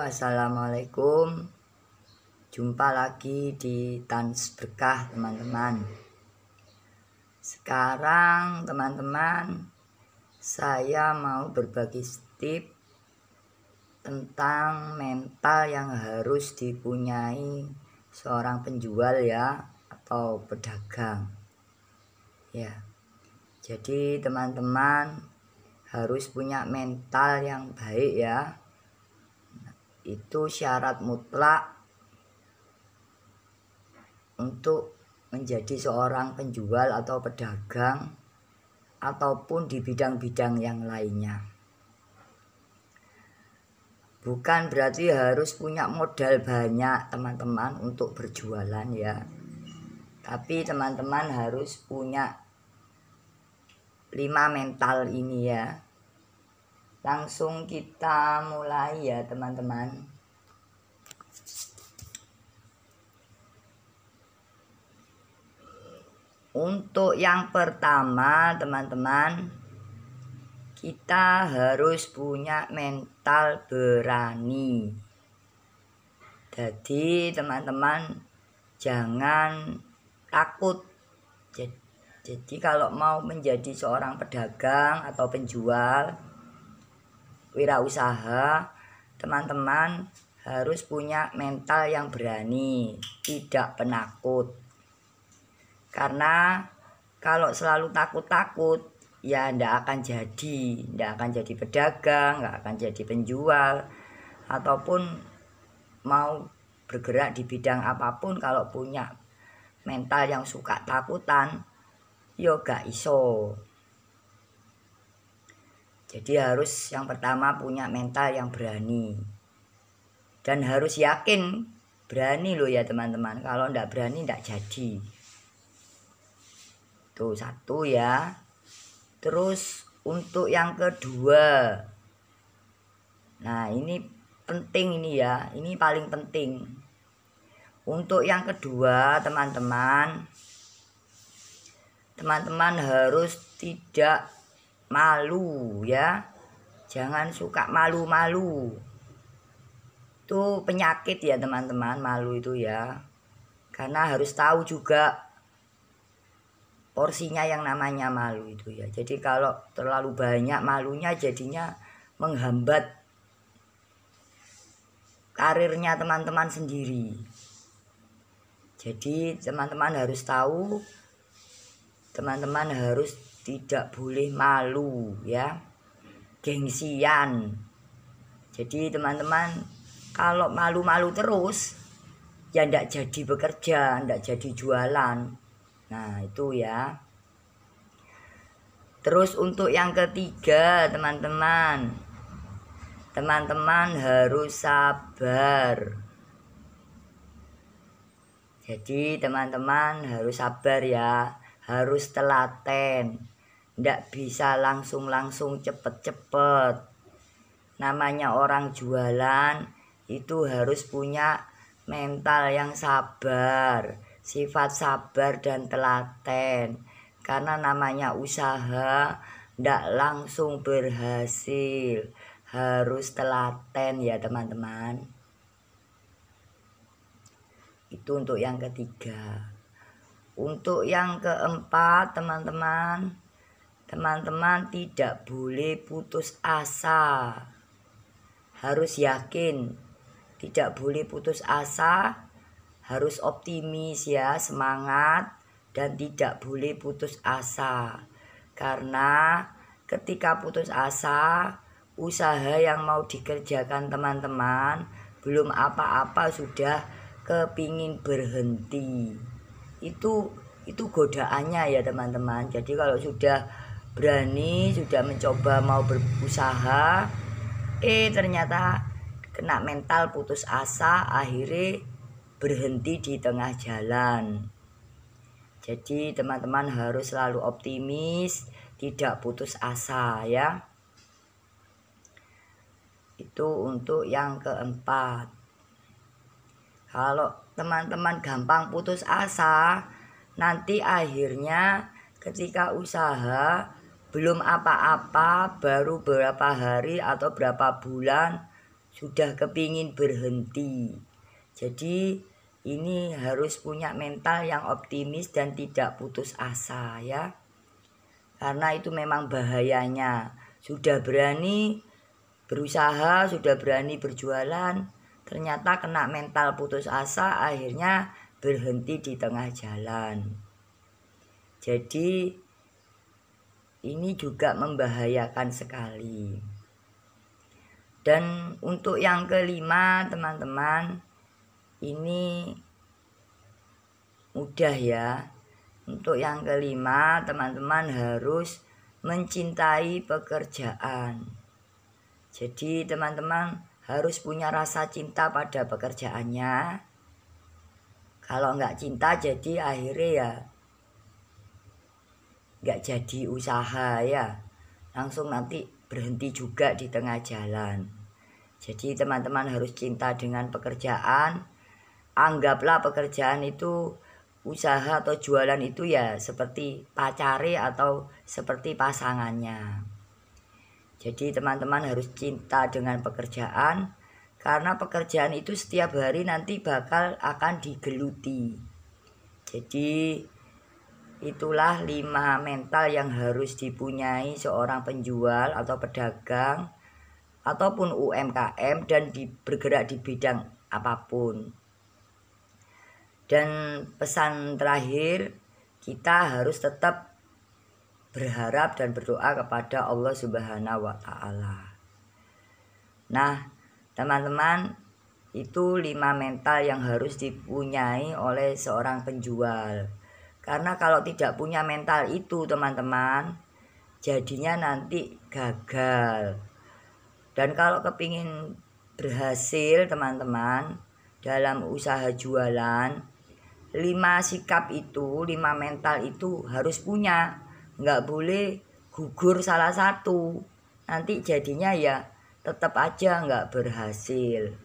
Assalamualaikum. Jumpa lagi di Tans Berkah, teman-teman. Sekarang teman-teman, saya mau berbagi tips tentang mental yang harus dipunyai seorang penjual ya, atau pedagang. Ya. Jadi teman-teman harus punya mental yang baik ya. Itu syarat mutlak untuk menjadi seorang penjual atau pedagang ataupun di bidang-bidang yang lainnya. Bukan berarti harus punya modal banyak teman-teman untuk berjualan ya. Tapi teman-teman harus punya 5 mental ini ya. Langsung kita mulai ya teman-teman. Untuk yang pertama teman-teman, kita harus punya mental berani. Jadi teman-teman jangan takut. Jadi kalau mau menjadi seorang pedagang atau penjual wirausaha, teman-teman harus punya mental yang berani, tidak penakut. Karena kalau selalu takut-takut, ya ndak akan jadi pedagang, nggak akan jadi penjual, ataupun mau bergerak di bidang apapun. Kalau punya mental yang suka takutan, yo gak iso. Jadi harus yang pertama punya mental yang berani. Dan harus yakin berani loh ya teman-teman. Kalau ndak berani ndak jadi. Tuh satu ya. Terus untuk yang kedua. Nah ini penting ini ya. Ini paling penting. Untuk yang kedua teman-teman. Teman-teman harus tidak malu ya. Jangan suka malu-malu. Itu penyakit ya teman-teman, malu itu ya. Karena harus tahu juga porsinya yang namanya malu itu ya. Jadi kalau terlalu banyak malunya jadinya menghambat karirnya teman-teman sendiri. Jadi teman-teman harus tahu, teman-teman harus tidak boleh malu ya, gengsian. Jadi teman-teman kalau malu-malu terus ya ndak jadi bekerja, ndak jadi jualan. Nah itu ya. Terus untuk yang ketiga teman-teman, teman-teman harus sabar. Jadi teman-teman harus sabar ya, harus telaten. Ndak bisa langsung cepet-cepet. Namanya orang jualan itu harus punya mental yang sabar, sifat sabar dan telaten. Karena namanya usaha ndak langsung berhasil, harus telaten ya teman-teman. Itu untuk yang ketiga. Untuk yang keempat teman-teman, teman-teman tidak boleh putus asa. Harus yakin, tidak boleh putus asa, harus optimis ya, semangat, dan tidak boleh putus asa. Karena ketika putus asa, usaha yang mau dikerjakan teman-teman belum apa-apa sudah kepingin berhenti. Itu godaannya ya teman-teman. Jadi kalau sudah berani, sudah mencoba mau berusaha, ternyata kena mental putus asa, akhirnya berhenti di tengah jalan. Jadi teman-teman harus selalu optimis, tidak putus asa ya. Itu untuk yang keempat. Kalau teman-teman gampang putus asa, nanti akhirnya ketika usaha belum apa-apa, baru berapa hari atau berapa bulan sudah kepingin berhenti. Jadi ini harus punya mental yang optimis dan tidak putus asa ya. Karena itu memang bahayanya. Sudah berani berusaha, sudah berani berjualan, ternyata kena mental putus asa, akhirnya berhenti di tengah jalan. Jadi ini juga membahayakan sekali. Dan untuk yang kelima teman-teman, ini mudah ya. Untuk yang kelima teman-teman harus mencintai pekerjaan. Jadi teman-teman harus punya rasa cinta pada pekerjaannya. Kalau nggak cinta jadi akhirnya ya nggak jadi usaha ya. Langsung nanti berhenti juga di tengah jalan. Jadi teman-teman harus cinta dengan pekerjaan. Anggaplah pekerjaan itu, usaha atau jualan itu ya seperti pacare atau seperti pasangannya. Jadi teman-teman harus cinta dengan pekerjaan, karena pekerjaan itu setiap hari nanti bakal akan digeluti. Jadi itulah 5 mental yang harus dipunyai seorang penjual atau pedagang ataupun UMKM dan bergerak di bidang apapun. Dan pesan terakhir, kita harus tetap berharap dan berdoa kepada Allah Subhanahu wa Ta'ala. Nah, teman-teman, itu 5 mental yang harus dipunyai oleh seorang penjual. Karena kalau tidak punya mental itu, teman-teman, jadinya nanti gagal. Dan kalau kepingin berhasil, teman-teman, dalam usaha jualan, 5 sikap itu, 5 mental itu harus punya. Nggak boleh gugur salah satu, nanti jadinya ya tetap aja nggak berhasil.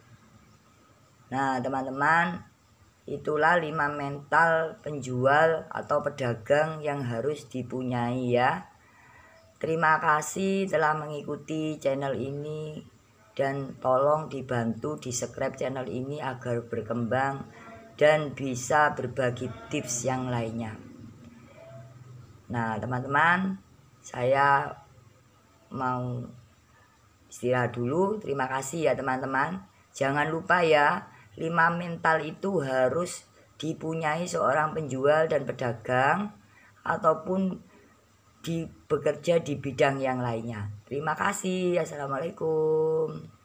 Nah teman-teman, itulah 5 mental penjual atau pedagang yang harus dipunyai ya. Terima kasih telah mengikuti channel ini, dan tolong dibantu di subscribe channel ini agar berkembang dan bisa berbagi tips yang lainnya. Nah teman-teman, saya mau istirahat dulu. Terima kasih ya teman-teman. Jangan lupa ya, 5 mental itu harus dipunyai seorang penjual dan pedagang ataupun bekerja di bidang yang lainnya. Terima kasih. Assalamualaikum.